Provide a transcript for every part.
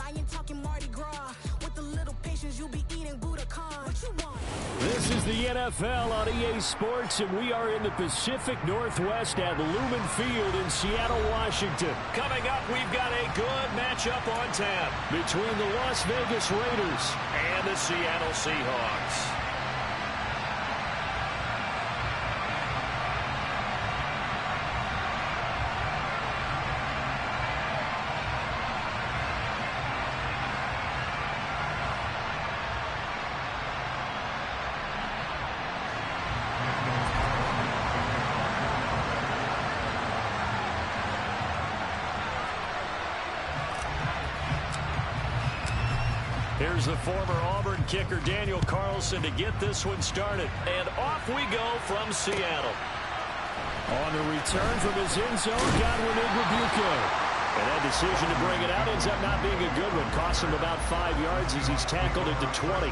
I ain't talking Mardi Gras. With a little patience, you'll be eating Budokan. What you want? This is the NFL on EA Sports, and we are in the Pacific Northwest at Lumen Field in Seattle, Washington. Coming up, we've got a good matchup on tap between the Las Vegas Raiders and the Seattle Seahawks. Here's the former Auburn kicker Daniel Carlson to get this one started. And off we go from Seattle. On the return from his end zone, Godwin Igwebuike. And that decision to bring it out ends up not being a good one. Costs him about 5 yards as he's tackled at the 20.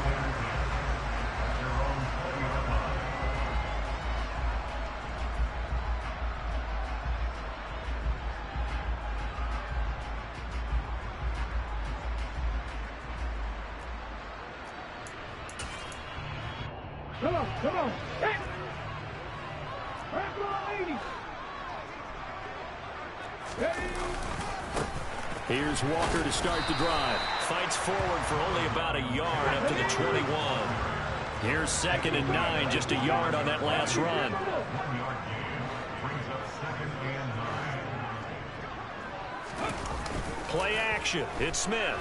Come on. Hey! Here's Walker to start the drive. Fights forward for only about a yard up to the 21. Here's 2nd and 9, just a yard on that last run. Play action. It's Smith.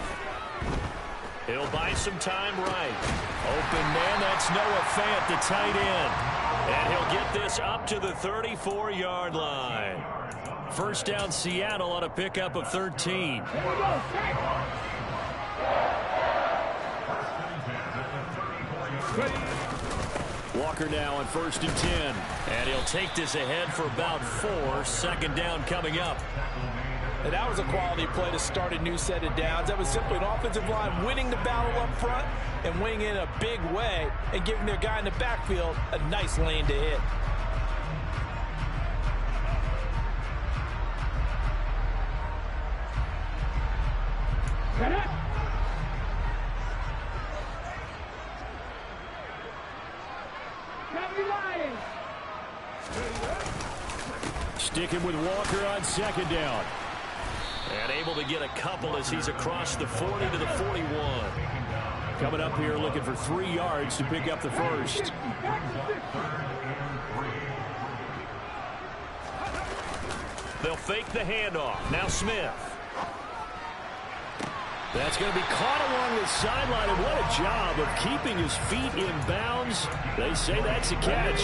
He'll buy some time right. Open man, that's Noah Fant, the tight end. And he'll get this up to the 34-yard line. First down, Seattle on a pickup of 13. Walker now on 1st and 10. And he'll take this ahead for about 4. 2nd down coming up. And that was a quality play to start a new set of downs. That was simply an offensive line winning the battle up front and winning in a big way and giving their guy in the backfield a nice lane to hit. Sticking with Walker on 2nd down. And able to get a couple as he's across the 40 to the 41. Coming up here looking for 3 yards to pick up the first. They'll fake the handoff. Now Smith. That's going to be caught along the sideline, and what a job of keeping his feet in bounds. They say that's a catch.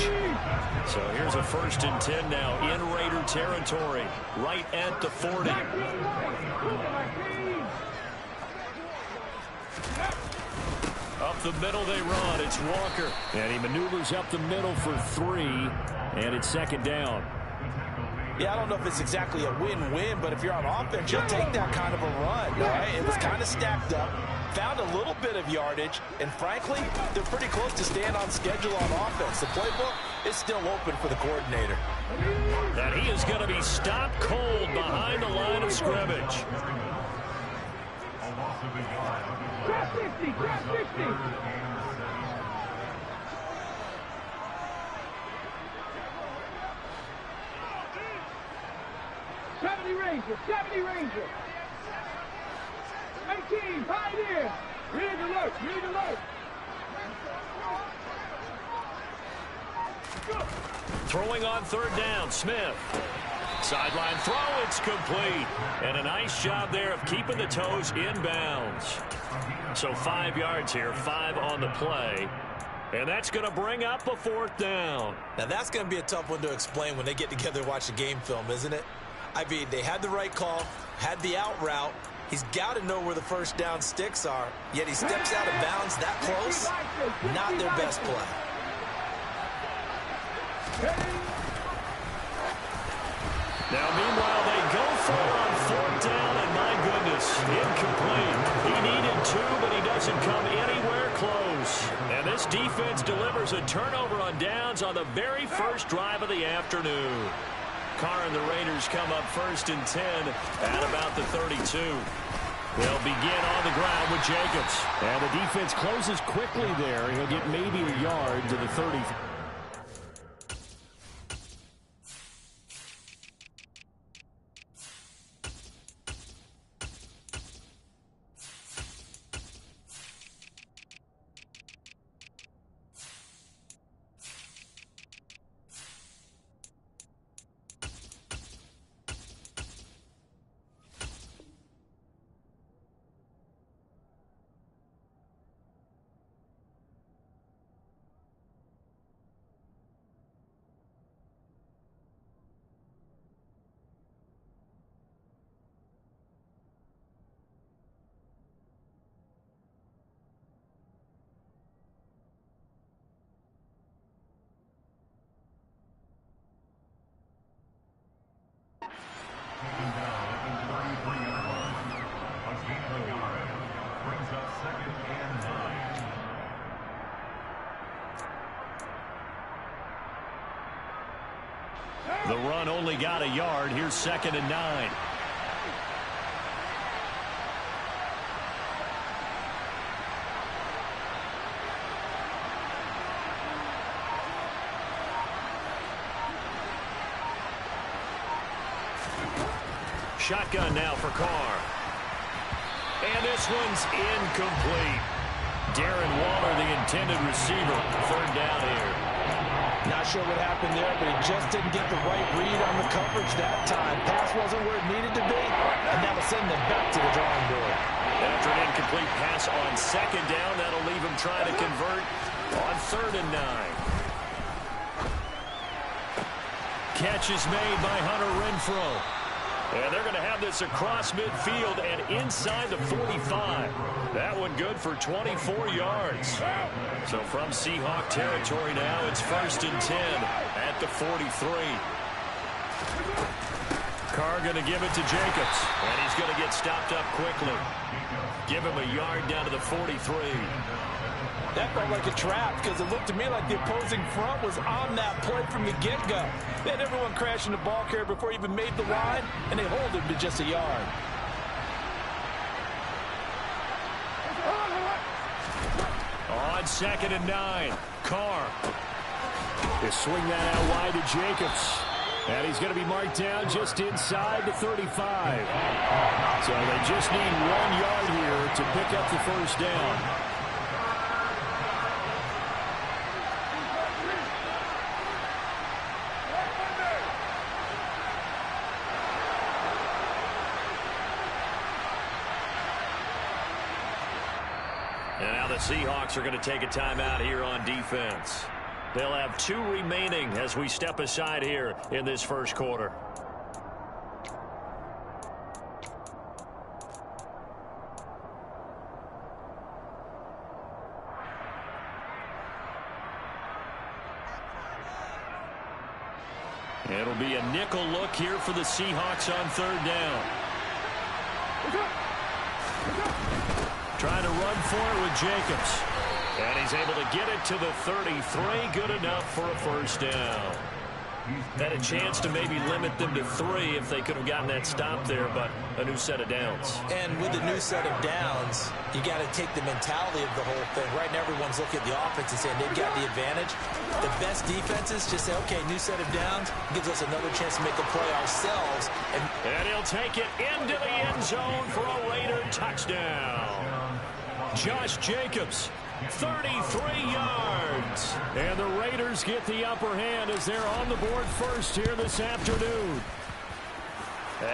So here's a 1st and 10 now in Raider territory, right at the 40. Up the middle they run. It's Walker. And he maneuvers up the middle for 3, and it's 2nd down. Yeah, I don't know if it's exactly a win-win, but if you're on offense, you'll take that kind of a run, right? It was kind of stacked up, found a little bit of yardage, and frankly, they're pretty close to staying on schedule on offense. The playbook is still open for the coordinator. And he is going to be stopped cold behind the line of scrimmage. Grab 50, grab 50. 70 Ranger. 18, Pioneer. Read alert. Throwing on 3rd down, Smith. Sideline throw, it's complete. And a nice job there of keeping the toes in bounds. So 5 yards here, 5 on the play. And that's going to bring up a 4th down. Now that's going to be a tough one to explain when they get together and watch the game film, isn't it? I mean, they had the right call, had the out route. He's got to know where the first down sticks are, yet he steps out of bounds that close. Not their best play. Now, meanwhile, they go for it on 4th down, and my goodness, incomplete. He needed 2, but he doesn't come anywhere close. And this defense delivers a turnover on downs on the very first drive of the afternoon. Carr and the Raiders come up 1st and 10 at about the 32. They'll begin on the ground with Jacobs. And the defense closes quickly there. He'll get maybe a yard to the 30. The run only got a yard. Here's 2nd and 9. Shotgun now for Carr. And this one's incomplete. Darren Waller, the intended receiver. 3rd down here. Not sure what happened there, but he just didn't get the right read on the coverage that time. Pass wasn't where it needed to be, and that'll send them back to the drawing board. After an incomplete pass on 2nd down, that'll leave him trying to convert on 3rd and 9. Catch is made by Hunter Renfrow. And they're going to have this across midfield and inside the 45. That one good for 24 yards. So from Seahawk territory now, it's 1st and 10 at the 43. Carr going to give it to Jacobs. And he's going to get stopped up quickly. Give him a yard down to the 43. That felt like a trap because it looked to me like the opposing front was on that play from the get-go. They had everyone crashing the ball carrier before he even made the line, and they hold him to just a yard. On 2nd and 9, Carr. They swing that out wide to Jacobs. And he's going to be marked down just inside the 35. So they just need 1 yard here to pick up the 1st down. And now the Seahawks are going to take a timeout here on defense. They'll have 2 remaining as we step aside here in this 1st quarter. It'll be a nickel look here for the Seahawks on 3rd down. Trying to run for it with Jacobs. And he's able to get it to the 33. Good enough for a 1st down. Had a chance to maybe limit them to 3 if they could have gotten that stop there, but a new set of downs. And with a new set of downs, you got to take the mentality of the whole thing. Right now, everyone's looking at the offense and saying they've got the advantage. The best defenses just say, okay, new set of downs gives us another chance to make a play ourselves. And he'll take it into the end zone for a Raider touchdown. Josh Jacobs, 33 yards. And the Raiders get the upper hand as they're on the board first here this afternoon.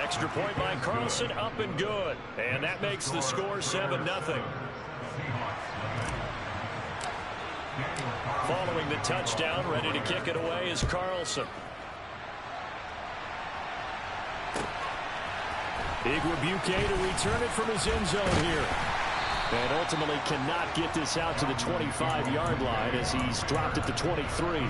Extra point by Carlson, up and good. And that makes the score 7-0. Following the touchdown, ready to kick it away is Carlson. Igwebuike to return it from his end zone here. And ultimately cannot get this out to the 25-yard line as he's dropped it to 23.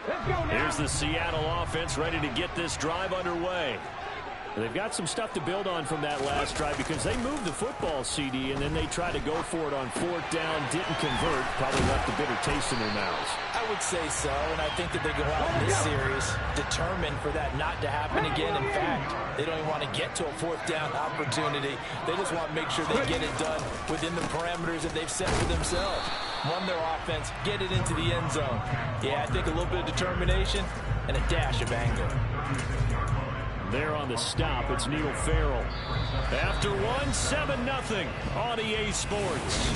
Let's go now. Here's the Seattle offense ready to get this drive underway. They've got some stuff to build on from that last drive because they moved the football, CD, and then they tried to go for it on 4th down, didn't convert, probably left a bitter taste in their mouths. I would say so, and I think that they go out in this series determined for that not to happen again. In fact, they don't even want to get to a 4th down opportunity. They just want to make sure they get it done within the parameters that they've set for themselves. Run their offense, get it into the end zone. Yeah, I think a little bit of determination and a dash of anger. There on the stop, it's Neil Farrell. After one, 7-0 on EA Sports.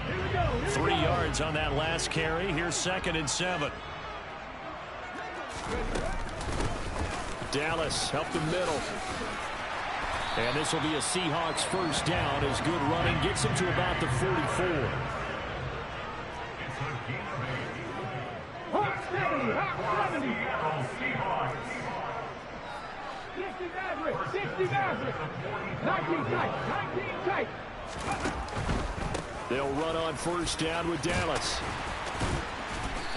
Here we go. 3 yards on that last carry. Here's 2nd and 7. Dallas helped the middle. And this will be a Seahawks 1st down as good running gets him to about the 44. Hot 70, hot 70. 60 Maverick, 60 Maverick. 19 tight, 19 tight. They'll run on 1st down with Dallas.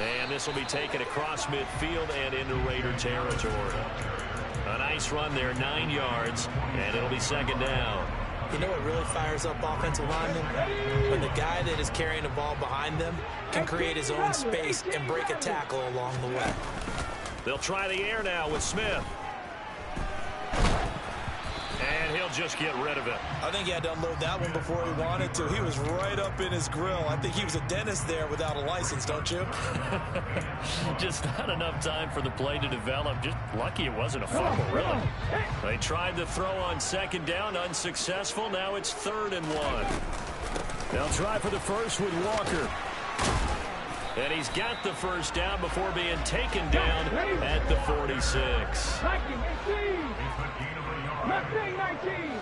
And this will be taken across midfield and into Raider territory. A nice run there, 9 yards, and it'll be 2nd down. You know what really fires up offensive linemen? When the guy that is carrying the ball behind them can create his own space and break a tackle along the way. They'll try the air now with Smith. And he'll just get rid of it. I think he had to unload that one before he wanted to. He was right up in his grill. I think he was a dentist there without a license, don't you? Just not enough time for the play to develop. Just lucky it wasn't a fumble, really. They tried to throw on 2nd down, unsuccessful. Now it's 3rd and 1. They'll try for the first with Walker. And he's got the 1st down before being taken down at the 46. 19. Left wing 19.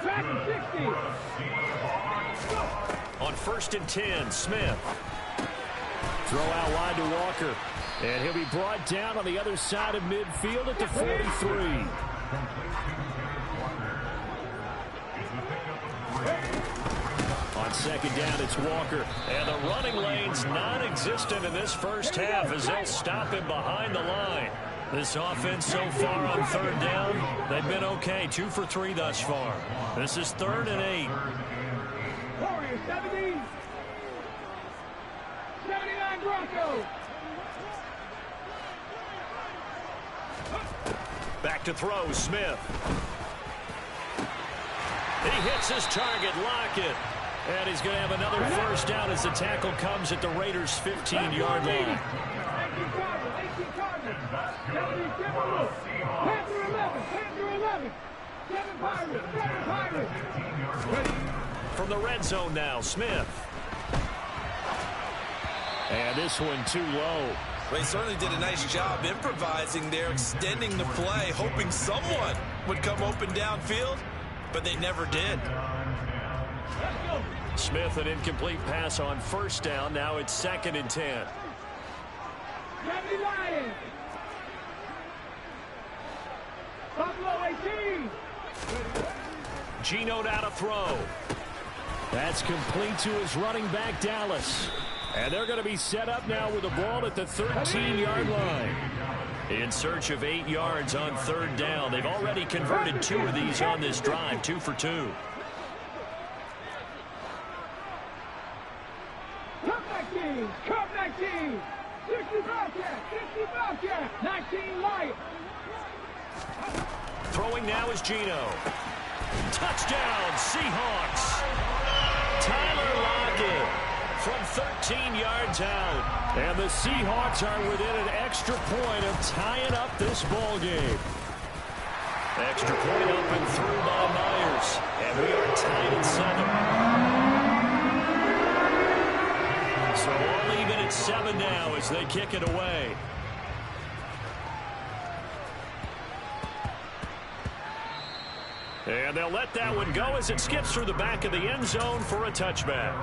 Back 60. On 1st and 10, Smith. Throw out wide to Walker. And he'll be brought down on the other side of midfield at the 43. On 2nd down, it's Walker. And the running lane's non-existent in this 1st half as they'll him behind the line. This offense so far on 3rd down, they've been okay. 2 for 3 thus far. This is 3rd and 8. Warriors 70. 79 Broncos. Back to throw, Smith. He hits his target, Lockett. And he's going to have another 1st down as the tackle comes at the Raiders' 15-yard line. 18 Cardinals. 70 Timberwolves. Panther 11. Panther 11. 7 Pirates. 7 Pirates. From the red zone now, Smith. And this one too low. Well, he certainly did a nice job improvising there, extending the play, hoping someone would come open downfield, but they never did. Smith, an incomplete pass on 1st down. Now it's 2nd and 10. 70 Lions. Buffalo 18. Geno now to throw. That's complete to his running back, Dallas. And they're going to be set up now with the ball at the 13-yard line. In search of 8 yards on 3rd down. They've already converted 2 of these on this drive, 2 for 2. Cup 19. Cup 19. 60 Bobcat. 60 Bobcat. 19 Lions. Throwing now is Geno. Touchdown, Seahawks. Tyler Lockett from 13 yards out. And the Seahawks are within an extra point of tying up this ball game. Extra point up and through by Myers. And we are tied at 7. So all even at 7 now as they kick it away. And they'll let that one go as it skips through the back of the end zone for a touchback.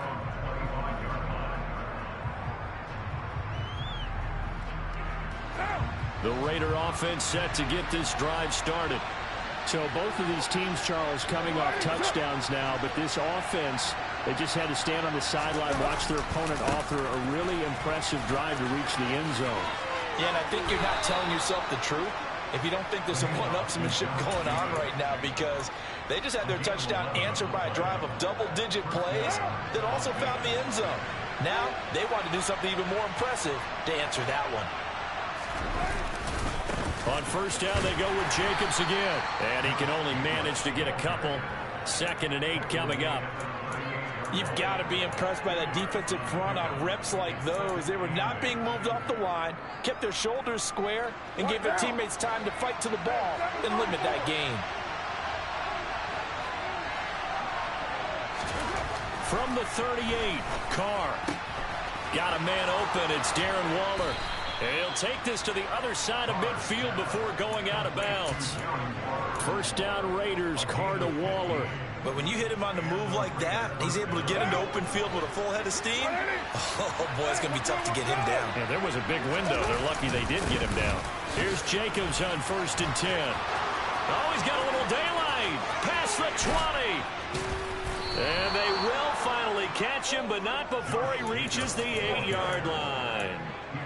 The Raider offense set to get this drive started. So both of these teams, Charles, coming off touchdowns now, but this offense, they just had to stand on the sideline, watch their opponent author a really impressive drive to reach the end zone. Yeah, and I think you're not telling yourself the truth if you don't think there's some one-upsmanship going on right now, because they just had their touchdown answered by a drive of double-digit plays that also found the end zone. Now, they want to do something even more impressive to answer that one. On first down, they go with Jacobs again. And he can only manage to get a couple. 2nd and 8 coming up. You've got to be impressed by that defensive front on reps like those. They were not being moved off the line, kept their shoulders square, and gave their teammates time to fight to the ball and limit that gain. From the 38, Carr. Got a man open. It's Darren Waller. And he'll take this to the other side of midfield before going out of bounds. First down, Raiders. Carr to Waller. But when you hit him on the move like that, he's able to get into open field with a full head of steam. Oh, boy, it's going to be tough to get him down. Yeah, there was a big window. They're lucky they did get him down. Here's Jacobs on 1st and 10. Oh, he's got a little daylight. Past the 20. And they will finally catch him, but not before he reaches the 8-yard line.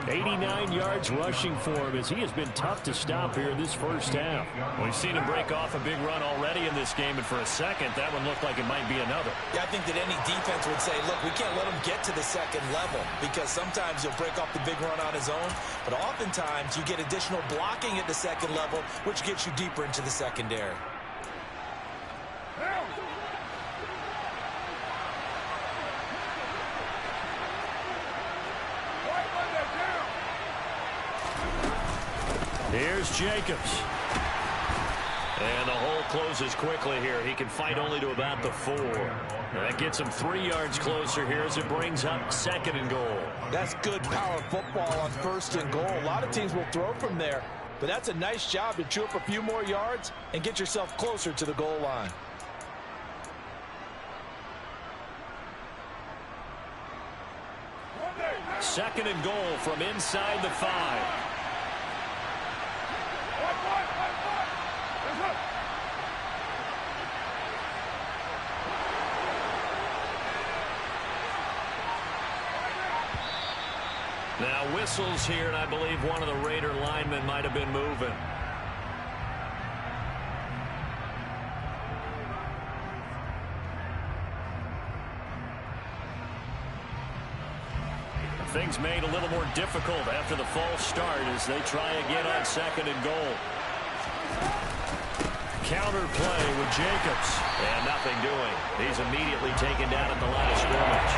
89 yards rushing for him, as he has been tough to stop here in this first half. We've seen him break off a big run already in this game, and for a second, that one looked like it might be another. Yeah, I think that any defense would say, look, we can't let him get to the second level, because sometimes he'll break off the big run on his own, but oftentimes you get additional blocking at the second level, which gets you deeper into the secondary. Here's Jacobs. And the hole closes quickly here. He can fight only to about the 4. That gets him 3 yards closer here as it brings up 2nd and goal. That's good power football on 1st and goal. A lot of teams will throw from there, but that's a nice job to chew up a few more yards and get yourself closer to the goal line. Second and goal from inside the 5. Now whistles here, and I believe one of the Raider linemen might have been moving. Things made a little more difficult after the false start as they try again on 2nd and goal. Counter play with Jacobs, and nothing doing. He's immediately taken down at the line of scrimmage.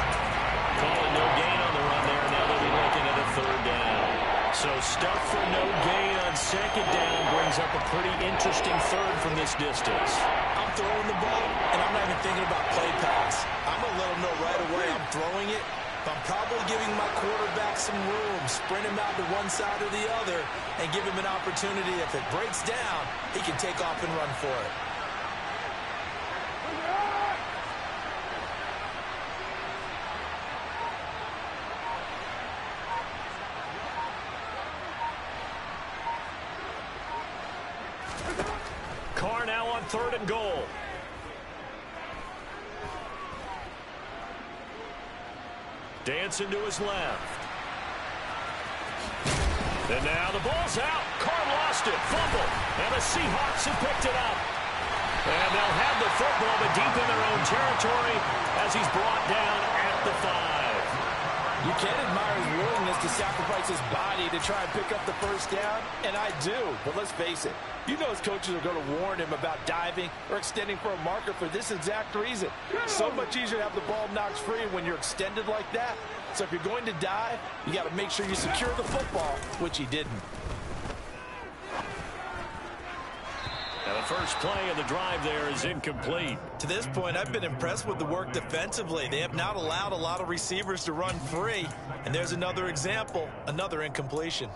Calling no gain on the run there. Now they'll be looking at a 3rd down. So stuff for no gain on 2nd down brings up a pretty interesting 3rd from this distance. I'm throwing the ball, and I'm not even thinking about play pass. I'm going to let him know right away I'm throwing it. I'm probably giving my quarterback some room, sprint him out to one side or the other, and give him an opportunity. If it breaks down, he can take off and run for it. Carr now on 3rd and goal. Dancing to his left. And now the ball's out. Carr lost it. Fumble. And the Seahawks have picked it up. And they'll have the football, but deep in their own territory as he's brought down at the 5. You can admire his willingness to sacrifice his body to try and pick up the 1st down, and I do. But let's face it, you know his coaches are going to warn him about diving or extending for a marker for this exact reason. So much easier to have the ball knocked free when you're extended like that. So if you're going to dive, you got to make sure you secure the football, which he didn't. Now the first play of the drive there is incomplete. To this point, I've been impressed with the work defensively. They have not allowed a lot of receivers to run free. And there's another example, another incompletion.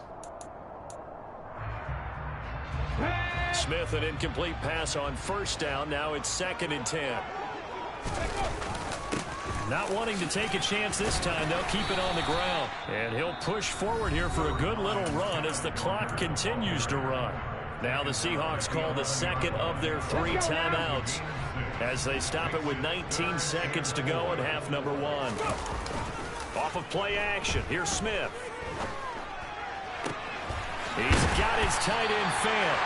Smith, an incomplete pass on 1st down. Now it's 2nd and 10. Not wanting to take a chance this time. They'll keep it on the ground. And he'll push forward here for a good little run as the clock continues to run. Now the Seahawks call the second of their 3 timeouts as they stop it with 19 seconds to go in half number 1. Off of play action, here's Smith. He's got his tight end fan.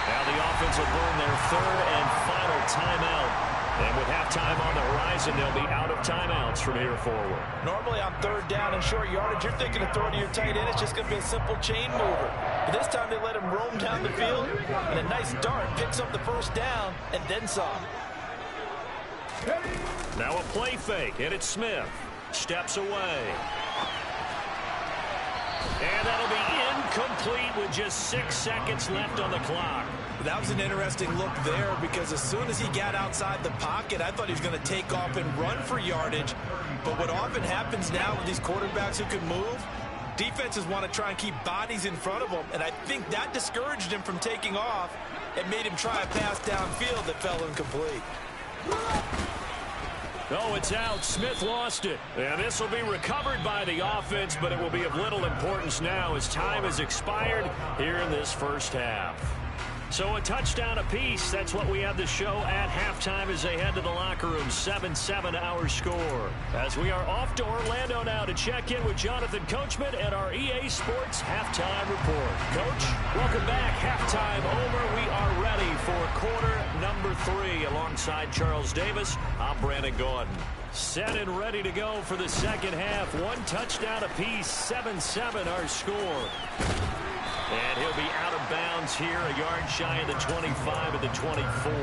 Now the offense will burn their 3rd and final timeout. And with halftime on the horizon, they'll be out of timeouts from here forward. Normally on 3rd down and short yardage, you're thinking of throwing to your tight end. It's just going to be a simple chain mover. But this time they let him roam down the field, and a nice dart picks up the 1st down and then some. Now a play fake, and it's Smith. Steps away. And that'll be incomplete with just 6 seconds left on the clock. That was an interesting look there because as soon as he got outside the pocket, I thought he was going to take off and run for yardage. But what often happens now with these quarterbacks who can move, defenses want to try and keep bodies in front of them. And I think that discouraged him from taking off and made him try a pass downfield that fell incomplete. Oh, it's out. Smith lost it. And this will be recovered by the offense, but it will be of little importance now as time has expired here in this first half. So a touchdown apiece. That's what we have the show at halftime as they head to the locker room. 7-7 our score. As we are off to Orlando now to check in with Jonathan Coachman and our EA Sports Halftime Report. Coach, welcome back. Halftime over. We are ready for quarter number 3 alongside Charles Davis. I'm Brandon Gordon. Set and ready to go for the second half. 1 touchdown apiece. 7-7 our score. And he'll be out of bounds here, a yard shy of the 25 of the 24.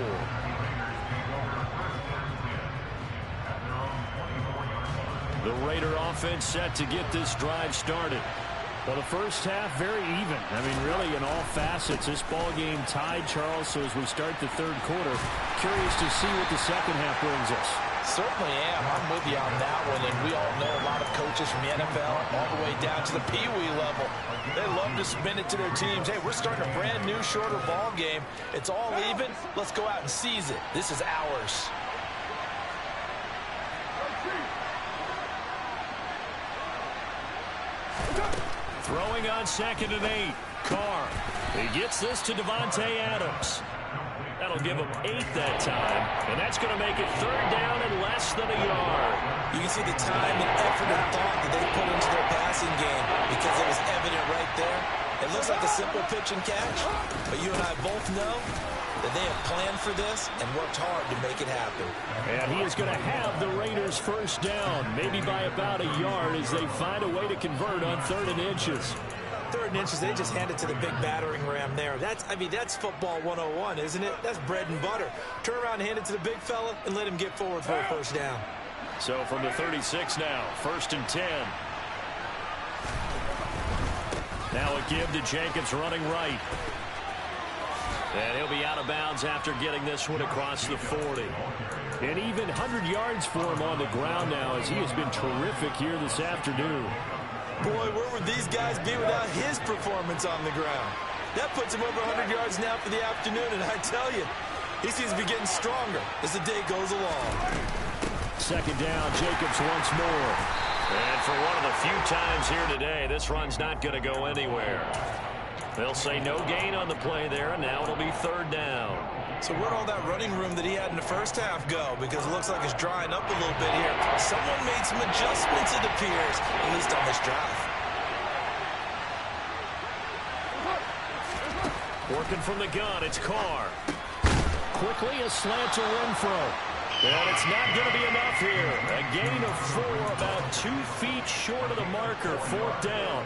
The Raider offense set to get this drive started. Well, the first half, very even. I mean, really, in all facets, this ball game tied, Charles. So as we start the 3rd quarter, curious to see what the second half brings us. Certainly am. I'm with you on that one. And we all know a lot of coaches from the NFL all the way down to the Pee Wee level. They love to spin it to their teams. Hey, we're starting a brand new, shorter ball game. It's all even. Let's go out and seize it. This is ours. Throwing on 2nd and 8. Carr. He gets this to Davante Adams. That'll give him 8 that time, and that's going to make it 3rd down and less than a yard. You can see the time and effort and thought that they put into their passing game because it was evident right there. It looks like a simple pitch and catch, but you and I both know that they have planned for this and worked hard to make it happen. And he is going to have the Raiders 1st down, maybe by about a yard as they find a way to convert on 3rd and inches. 3rd and inches, they just hand it to the big battering ram there. That's football 101, isn't it? That's bread and butter. Turn around and hand it to the big fella and let him get forward for a 1st down. So from the 36 now, 1st and 10. Now a give to Jacobs running right. And he'll be out of bounds after getting this one across the 40. And even 100 yards for him on the ground now as he has been terrific here this afternoon. Boy, where would these guys be without his performance on the ground? That puts him over 100 yards now for the afternoon, and I tell you, he seems to be getting stronger as the day goes along. 2nd down, Jacobs once more. And for one of the few times here today, this run's not going to go anywhere. They'll say no gain on the play there, and now it'll be 3rd down. So where'd all that running room that he had in the first half go? Because it looks like it's drying up a little bit here. Someone made some adjustments, it appears, at least on this drive. Working from the gun, it's Carr. Quickly a slant to Renfro. And it's not going to be enough here. A gain of 4, about 2 feet short of the marker, 4th down.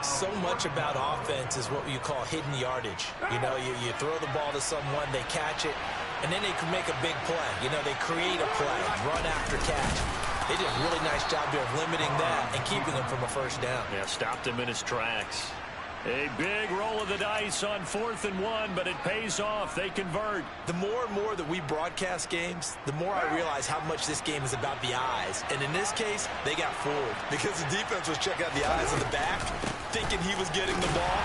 So much about offense is what you call hidden yardage. You know, you throw the ball to someone, they catch it, and then they can make a big play. You know, they create a play, run after catch. They did a really nice job of limiting that and keeping him from a 1st down. Yeah, stopped him in his tracks. A big roll of the dice on 4th and 1, but it pays off. They convert. The more and more that we broadcast games, the more I realize how much this game is about the eyes. And in this case, they got fooled because the defense was checking out the eyes of the back, thinking he was getting the ball.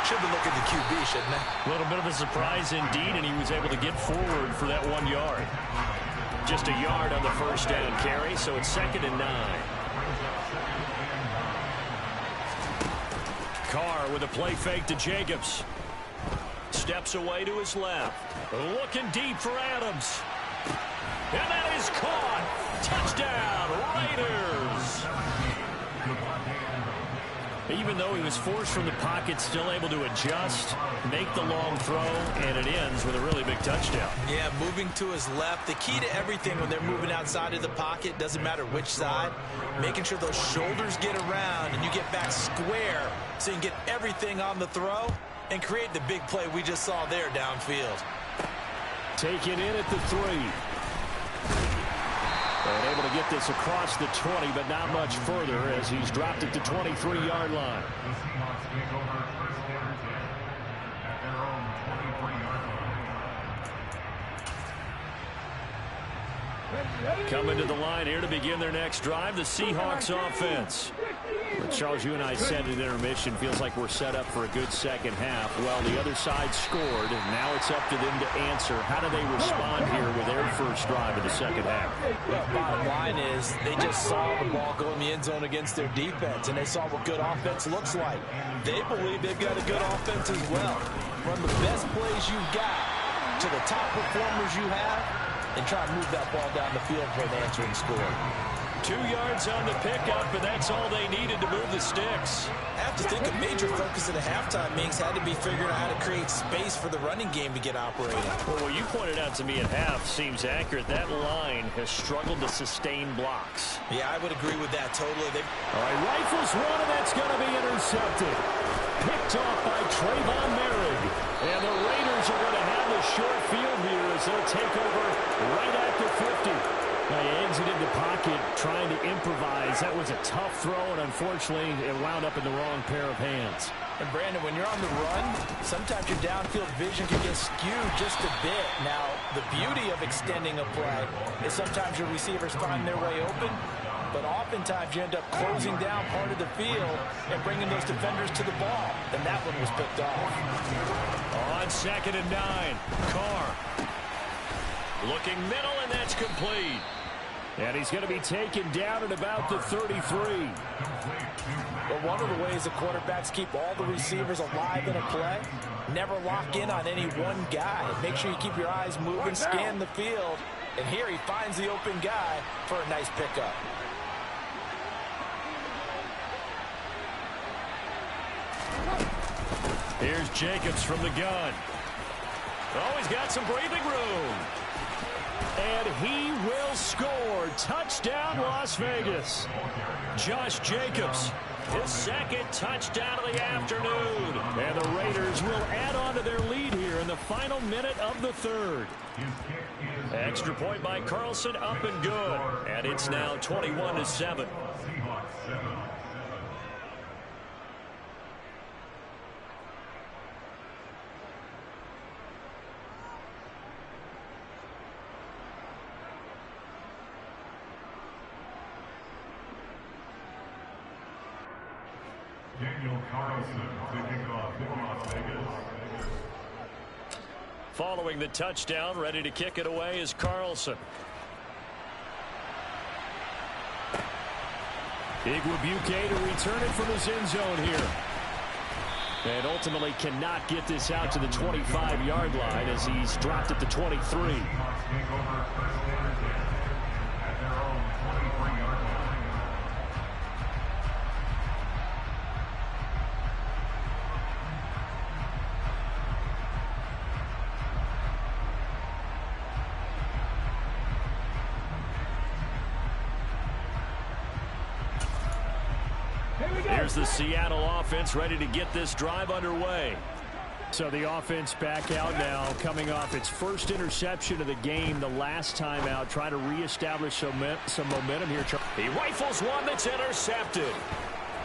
Should be looking at the QB, shouldn't they? A little bit of a surprise indeed, and he was able to get forward for that 1 yard. Just a yard on the 1st down carry, so it's 2nd and 9. Carr with a play fake to Jacobs. Steps away to his left. Looking deep for Adams. And that is caught. Touchdown, Raiders. Even though he was forced from the pocket, still able to adjust, make the long throw, and it ends with a really big touchdown. Yeah, moving to his left. The key to everything when they're moving outside of the pocket, doesn't matter which side, making sure those shoulders get around and you get back square so you can get everything on the throw and create the big play we just saw there downfield. Taken in at the 3. And able to get this across the 20, but not much further as he's dropped it to 23-yard line. Coming to the line here to begin their next drive, the Seahawks offense. But Charles, you and I said at intermission, feels like we're set up for a good second half. Well, the other side scored, and now it's up to them to answer. How do they respond here with their first drive of the second half? Well, bottom line is they just saw the ball go in the end zone against their defense, and they saw what good offense looks like. They believe they've got a good offense as well. Run the best plays you've got to the top performers you have, and try to move that ball down the field for an answering score. 2 yards on the pickup, and that's all they needed to move the sticks. I have to think a major focus at the halftime means had to be figuring out how to create space for the running game to get operating. Well, what you pointed out to me at half seems accurate. That line has struggled to sustain blocks. Yeah, I would agree with that totally. All right, rifles one, and that's going to be intercepted. Picked off by Trayvon Merrick. And the Raiders are going to have the short field here as they'll take over right at the 50. Now, he exited the pocket trying to improvise. That was a tough throw, and unfortunately, it wound up in the wrong pair of hands. And, Brandon, when you're on the run, sometimes your downfield vision can get skewed just a bit. Now, the beauty of extending a play is sometimes your receivers find their way open, but oftentimes you end up closing down part of the field and bringing those defenders to the ball. And that one was picked off. On 2nd and 9, Carr. Looking middle, and that's complete. And he's going to be taken down at about the 33. Well, one of the ways the quarterbacks keep all the receivers alive in a play, never lock in on any one guy. Make sure you keep your eyes moving, scan the field. And here he finds the open guy for a nice pickup. Here's Jacobs from the gun. Oh, he's got some breathing room. And he will score. Touchdown, Las Vegas. Josh Jacobs, his second touchdown of the afternoon. And the Raiders will add on to their lead here in the final minute of the 3rd. Extra point by Carlson, up and good. And it's now 21-7. Daniel Carlson to kick off Las Vegas. Following the touchdown, ready to kick it away is Carlson. Igwebuike to return it from his end zone here. And ultimately cannot get this out to the 25-yard line as he's dropped at the 23. Here's the Seattle offense ready to get this drive underway. So the offense back out now, coming off its first interception of the game the last time out, trying to reestablish some momentum here. He rifles one that's intercepted.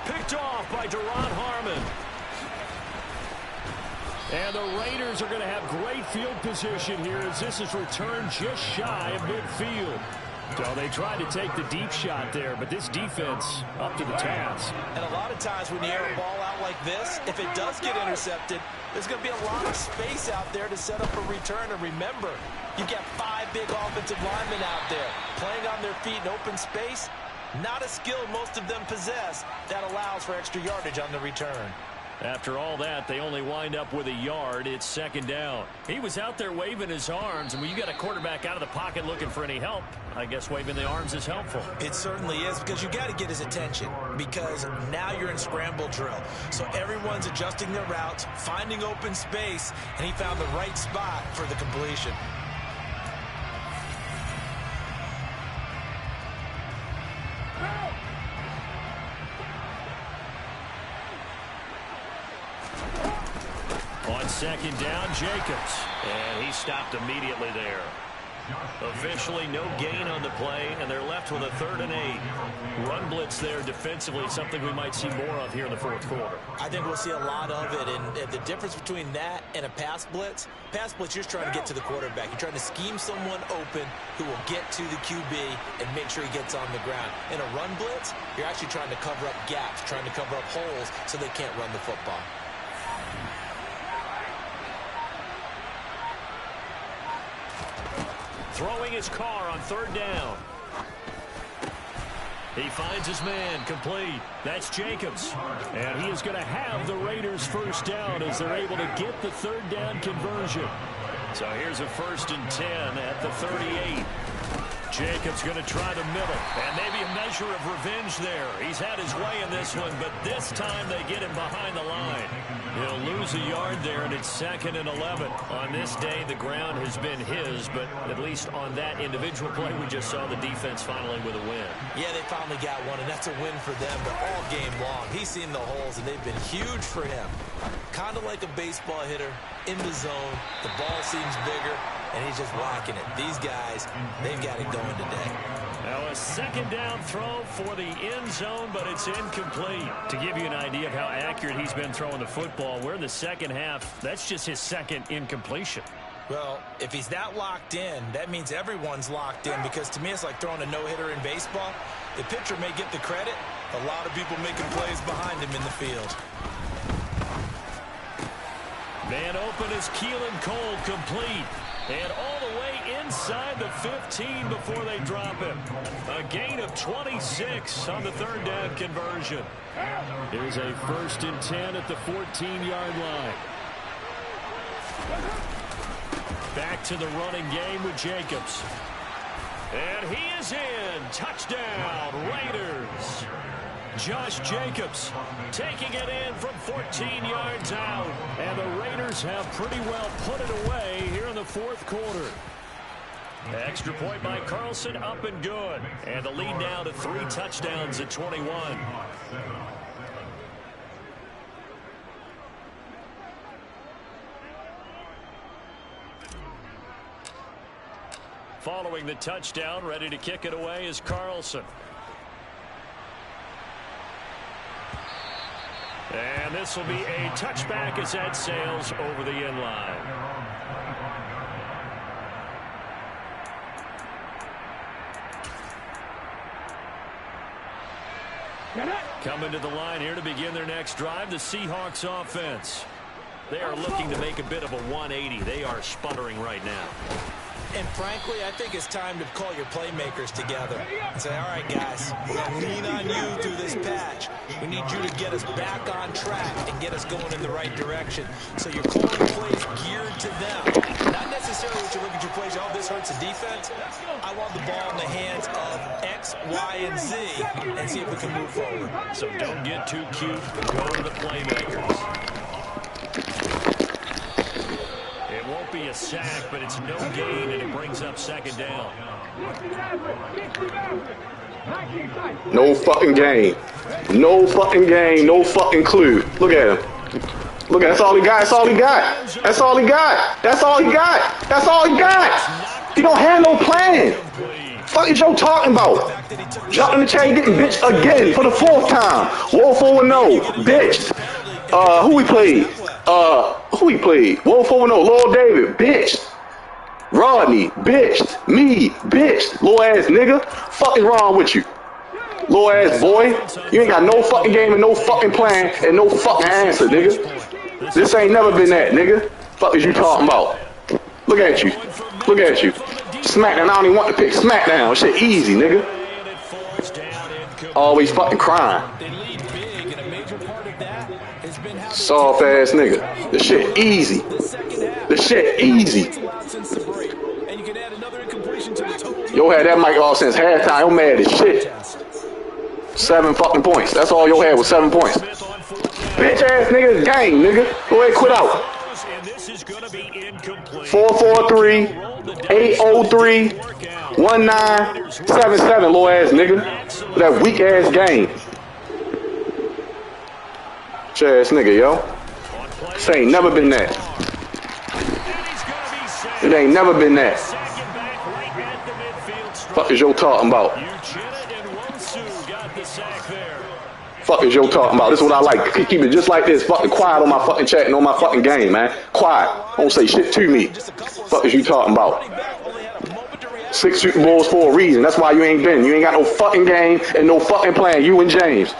Picked off by Duron Harmon. And the Raiders are going to have great field position here as this is returned just shy of midfield. So they tried to take the deep shot there, but this defense up to the task. And a lot of times when you air a ball out like this, if it does get intercepted, there's going to be a lot of space out there to set up a return. And remember, you got 5 big offensive linemen out there playing on their feet in open space. Not a skill most of them possess that allows for extra yardage on the return. After all that, they only wind up with a yard. It's second down. He was out there waving his arms, and when you got a quarterback out of the pocket looking for any help, I guess waving the arms is helpful. It certainly is, because you got to get his attention, because now you're in scramble drill. So everyone's adjusting their routes, finding open space, and he found the right spot for the completion. On second down, Jacobs. And he stopped immediately there. Officially no gain on the play, and they're left with a 3rd and 8. Run blitz there defensively, something we might see more of here in the fourth quarter. I think we'll see a lot of it, and the difference between that and a pass blitz, you're just trying to get to the quarterback. You're trying to scheme someone open who will get to the QB and make sure he gets on the ground. In a run blitz, you're actually trying to cover up gaps, trying to cover up holes so they can't run the football. Throwing his car on 3rd down. He finds his man, complete. That's Jacobs. And he is going to have the Raiders first down as they're able to get the 3rd down conversion. So here's a 1st and 10 at the 38. Jacobs going to try the middle, and maybe a measure of revenge there. He's had his way in this one, but this time they get him behind the line. He'll lose a yard there, and it's 2nd and 11. On this day, the ground has been his, but at least on that individual play, we just saw the defense finally with a win. Yeah, they finally got one, and that's a win for them, but all game long, he's seen the holes, and they've been huge for him. Kind of like a baseball hitter in the zone. The ball seems bigger, and he's just whacking it. These guys, they've got it going today. Now a 2nd down throw for the end zone, but it's incomplete. To give you an idea of how accurate he's been throwing the football, we're in the second half. That's just his 2nd incompletion. Well, if he's that locked in, that means everyone's locked in, because to me it's like throwing a no-hitter in baseball. The pitcher may get the credit. A lot of people making plays behind him in the field. Man open is Keelan Cole, complete. And all the way inside the 15 before they drop him. A gain of 26 on the 3rd down conversion. Here's a 1st and 10 at the 14-yard line. Back to the running game with Jacobs. And he is in. Touchdown, Raiders. Josh Jacobs taking it in from 14 yards out. And the Raiders have pretty well put it away here in the 4th quarter. Extra point by Carlson, up and good. And the lead now to 3 touchdowns at 21. Following the touchdown, ready to kick it away is Carlson. And this will be a touchback as that sails over the end line. Coming to the line here to begin their next drive, the Seahawks offense. They are looking to make a bit of a 180. They are sputtering right now. And frankly, I think it's time to call your playmakers together and say, all right, guys, we're going to lean on you through this patch. We need you to get us back on track and get us going in the right direction. So you're calling plays geared to them. Not necessarily what you look at your plays, oh, this hurts the defense. I want the ball in the hands of X, Y, and Z and see if we can move forward. So don't get too cute, but go to the playmakers. It won't be a sack, but it's no gain, and it brings up 2nd down. No fucking game. No fucking game. No fucking clue. Look at him. Look at, that's all he got. That's all he got. That's all he got. That's all he got. That's all he got. He don't have no plan. Fuck is Joe talking about? Jumping in the chair, getting bitched again for the 4th time. Wolf 4-0, bitched. Who we played? Wolf 4-0, Lord David, bitched. Rodney, bitched. Me, bitched. Low ass nigga. Fucking wrong with you? Low ass boy. You ain't got no fucking game and no fucking plan and no fucking answer, nigga. This ain't never been that, nigga. Fuck is you talking about? Look at you. Look at you. Smackdown, I don't even want to pick Smackdown. Shit easy, nigga. Always fucking crying. They lead big, and a major part of that has been how Soft ass nigga. This shit easy. This shit easy. Yo had that mic off since halftime. Yo mad as shit. 7 fucking points. That's all yo had was 7 points. Bitch ass nigga, gang nigga. Go ahead, quit out. 443 803 1977, low ass nigga. That weak ass game. Bitch ass nigga, yo. This ain't never been that. It ain't never been that. Fuck is yo talking about? Fuck is yo talking about? This is what I like. Keep it just like this. Fucking quiet on my fucking chat and on my fucking game, man. Quiet. Don't say shit to me. Fuck is you talking about? 6 Super Bowls for a reason. That's why you ain't been. You ain't got no fucking game and no fucking plan. You and James.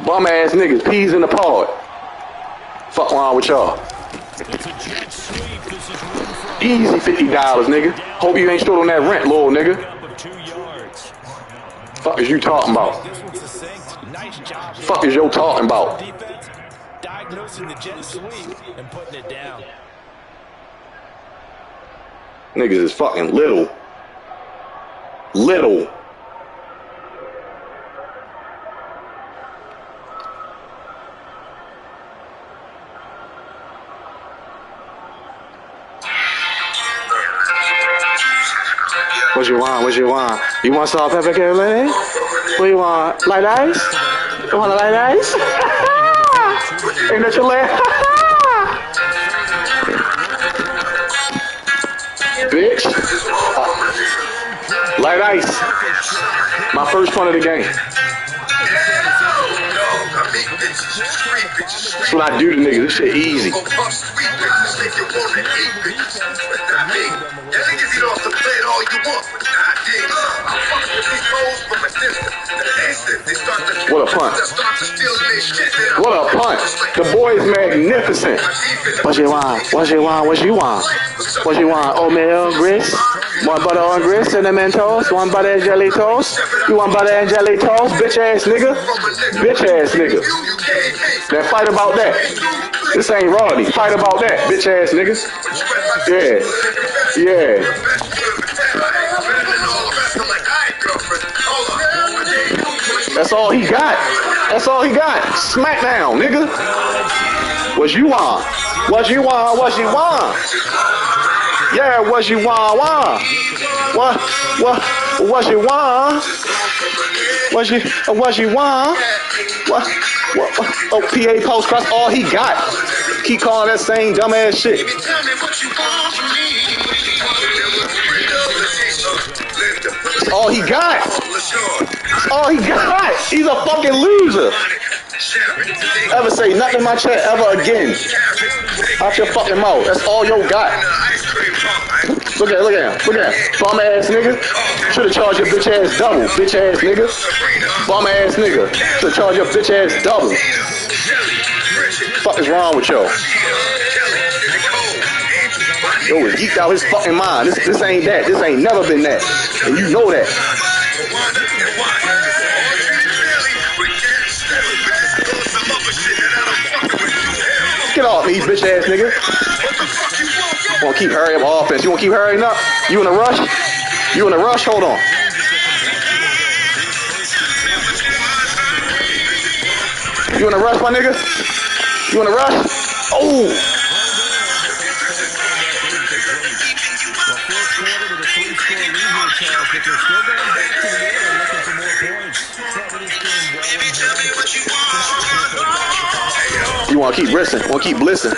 Bum ass niggas. Peas in the pod. Fuck wrong with y'all. Easy $50, nigga. Hope you ain't short on that rent, little nigga. Fuck is you talking about? Fuck is yo talking about? Diagnosing the jet sweep and putting it down. Niggas is fucking little. Little. What you want? What you want? You want salt, pepper, Cabernet? What you want? Light ice? You want a light ice? Ain't that your last? Bitch. Light ice. My first point of the game. That's what I do to niggas. This shit easy. What a punt. What a punt. The boy is magnificent. What you want? What you want? What you want? What you want? Oatmeal grits? One butter on grits, cinnamon toast, one butter and jelly toast. You want butter and jelly toast? Bitch ass nigga. Bitch ass nigga. Now fight about that. This ain't Roddy. Fight about that, bitch ass nigga. Yeah. Yeah. That's all he got. That's all he got. Smackdown, nigga. What you want? What you want? What you want? Yeah, what you want? What you want? What you want? What? Oh, PA post cross. All he got. Keep calling that same dumbass shit. That's all he got. That's all he got. He's a fucking loser. Ever say nothing in my chat ever again. Out your fucking mouth. That's all yo got. Look at him. Look at him. Bum ass nigga. Should've charged your bitch ass double. Bitch ass nigga. Bum ass nigga. Should've charged your bitch ass double. Fuck is wrong with yo? Yo is geeked out his fucking mind. This ain't that. This ain't never been that. And you know that. Get off me, bitch ass nigga. You wanna keep hurrying up offense? You wanna keep hurrying up? You in a rush? You in a rush? Hold on. You in a rush, my nigga? You in a rush? Oh! You want to keep rinsing, want to keep blissing.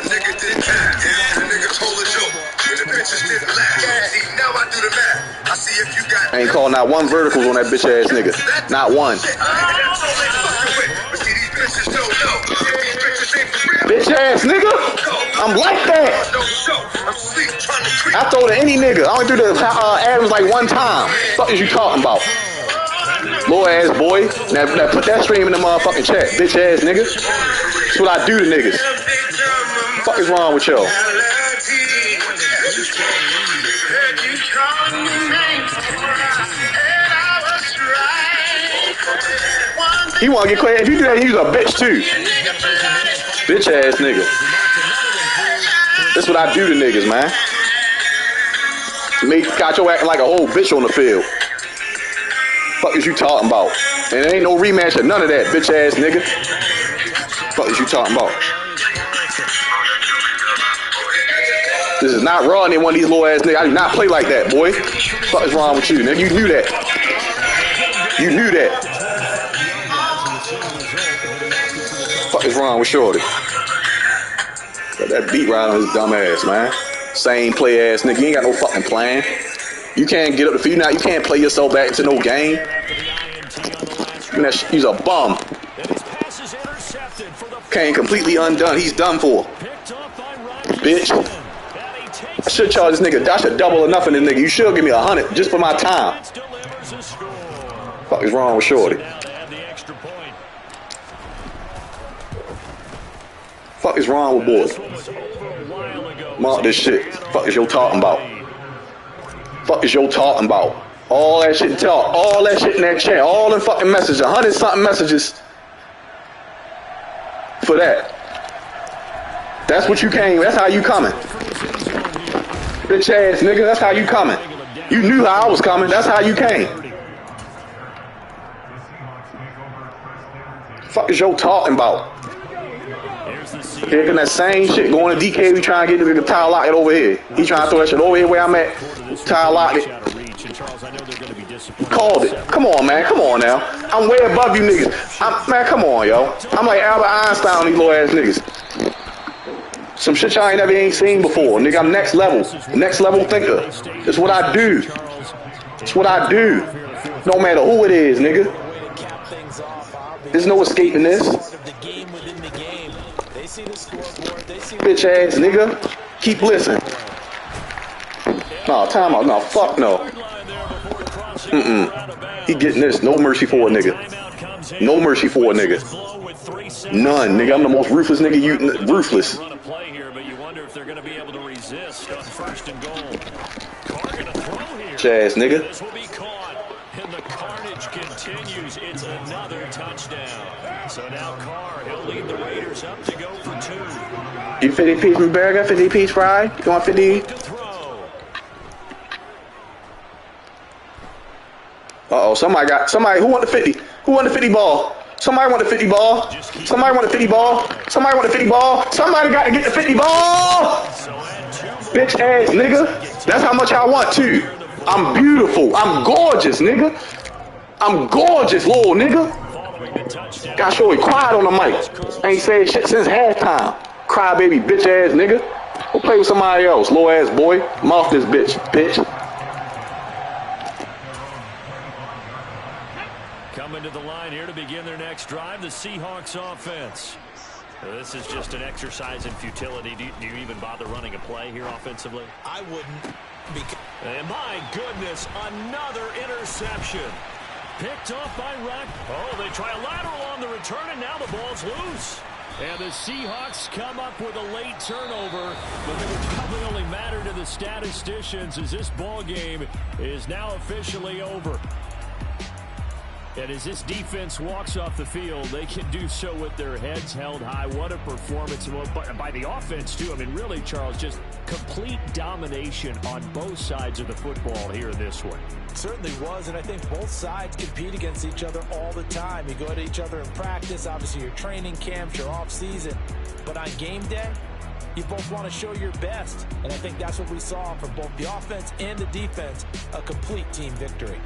I ain't calling not one verticals on that bitch ass nigga. Not one. Bitch ass nigga. I'm like that. I throw to any nigga. I only threw to Adams like one time. What the fuck is you talking about? Low ass boy. Now put that stream in the motherfucking chat. Bitch ass nigga. That's what I do to niggas. What the fuck is wrong with y'all? He wanna get clear. If you do that, he's a bitch too. Bitch ass nigga. This what I do to niggas, man. Got your acting like a whole bitch on the field. Fuck is you talking about? And there ain't no rematch or none of that, bitch ass nigga. Fuck is you talking about? This is not Raw, and one of these little ass niggas. I do not play like that, boy. Fuck is wrong with you, nigga? You knew that. You knew that. Fuck is wrong with Shorty? Got that beat right on his dumb ass, man. Same play ass nigga. You ain't got no fucking plan. You can't get up the field now. You can't play yourself back into no game. He's a bum. Kane completely undone. He's done for. Bitch. I should charge this nigga. I should double enough in this nigga. You should give me 100 just for my time. Fuck is wrong with Shorty? Fuck is wrong with boys? Mark this shit. Fuck is you talking about? Fuck is you talking about? All that shit in talk. All that shit in that chat. All them fucking messages. 100-something messages for that. That's what you came. That's how you coming. Bitch ass nigga. That's how you coming. You knew how I was coming. That's how you came. Fuck is you talking about? Here come that same shit going to DK. We trying to get the Tyler Lockett over here. He trying to throw that shit over here where I'm at. Tyler Lockett. Called it. Come on, man. Come on now. I'm way above you niggas. Man, come on, yo. I'm like Albert Einstein on these little ass niggas. Some shit y'all ain't seen before. Nigga, I'm next level. Next level thinker. It's what I do. It's what I do. No matter who it is, nigga. There's no escaping this. Bitch ass nigga. Keep listening. No, time out. No, fuck no. He getting this. No mercy for a nigga. No mercy for a nigga. None, nigga. I'm the most ruthless nigga. You ruthless. Bitch ass nigga. And the carnage continues. It's another touchdown. So now Carr, he'll lead the Raiders up to go for 2. You 50-piece burger, 50-piece fry? You want 50? Uh-oh, somebody who want the 50? Who want the 50 ball? Somebody want the 50 ball. Somebody want the 50 ball. Somebody want the 50 ball. Somebody got to get the 50 ball. Bitch ass nigga. That's how much I want too. I'm beautiful. I'm gorgeous, nigga. I'm gorgeous, little nigga. Got Shorty quiet on the mic. Ain't said shit since halftime. Crybaby bitch ass nigga. Go play with somebody else, low ass boy. I'm off this bitch. Coming to the line here to begin their next drive, the Seahawks offense. This is just an exercise in futility. Do you even bother running a play here offensively? I wouldn't. And my goodness, another interception. Picked off by Rock. Oh, they try a lateral on the return, and now the ball's loose. And the Seahawks come up with a late turnover, but it would probably only matter to the statisticians as this ball game is now officially over. And as this defense walks off the field, they can do so with their heads held high. What a performance by the offense, too. I mean, really, Charles, just complete domination on both sides of the football here in this one. It certainly was, and I think both sides compete against each other all the time. You go at each other in practice, obviously your training camps, your off-season. But on game day, you both want to show your best. And I think that's what we saw from both the offense and the defense, a complete team victory.